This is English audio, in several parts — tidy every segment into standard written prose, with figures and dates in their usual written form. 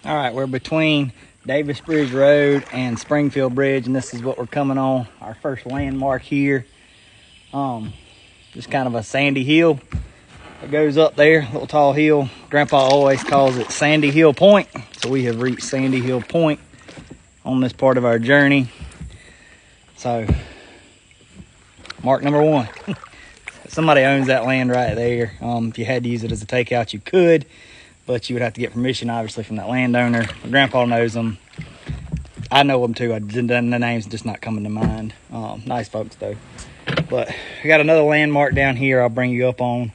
All right, we're between Davis Bridge Road and Springfield Bridge, and this is what we're coming on, our first landmark here. Just kind of a sandy hill that goes up there, little tall hill. Grandpa always calls it Sandy Hill Point, so we have reached Sandy Hill Point on this part of our journey. So, mark number one. Somebody owns that land right there. If you had to use it as a takeout, you could, but you would have to get permission, obviously, from that landowner. My grandpa knows them. I know them too. The name's just not coming to mind. Nice folks though. But we got another landmark down here I'll bring you up on.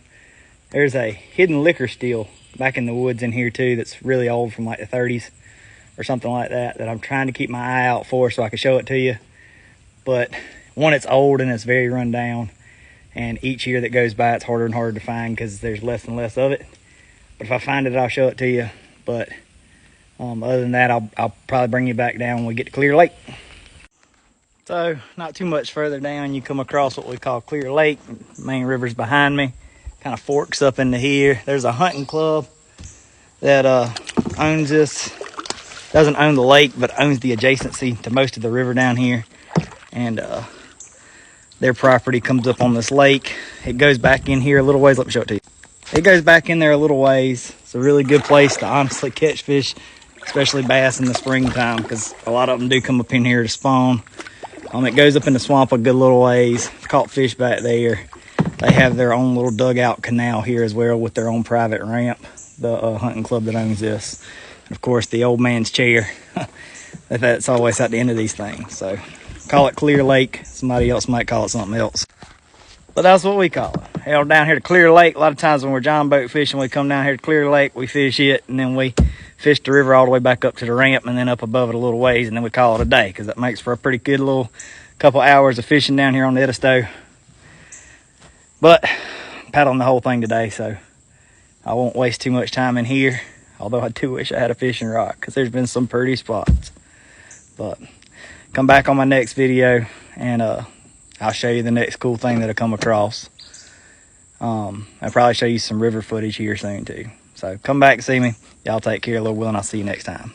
There's a hidden liquor still back in the woods in here too that's really old, from like the 30s or something like that, that I'm trying to keep my eye out for so I can show it to you. But one, it's old and it's very run down, and each year that goes by it's harder and harder to find because there's less and less of it. But if I find it, I'll show it to you. But other than that, I'll probably bring you back down when we get to Clear Lake. So not too much further down, you come across what we call Clear Lake. Main river's behind me, kind of forks up into here. There's a hunting club that owns this. Doesn't own the lake, but owns the adjacency to most of the river down here. And their property comes up on this lake. It goes back in here a little ways. Let me show it to you. It goes back in there a little ways. It's a really good place to honestly catch fish, especially bass in the springtime, because a lot of them do come up in here to spawn. It goes up in the swamp a good little ways. Caught fish back there. They have their own little dugout canal here as well with their own private ramp, the hunting club that owns this. And of course, the old man's chair. That's always at the end of these things. So call it Clear Lake. Somebody else might call it something else, but that's what we call it. Hell, down here to Clear Lake, a lot of times when we're john boat fishing, we come down here to Clear Lake, we fish it, and then we fish the river all the way back up to the ramp and then up above it a little ways, and then we call it a day, because that makes for a pretty good little couple hours of fishing down here on the Edisto. But I'm paddling the whole thing today, so I won't waste too much time in here, although I do wish I had a fishing rod, because there's been some pretty spots. But come back on my next video, and I'll show you the next cool thing that I come across. I'll probably show you some river footage here soon too. So come back and see me. Y'all take care, Lord willing. I'll see you next time.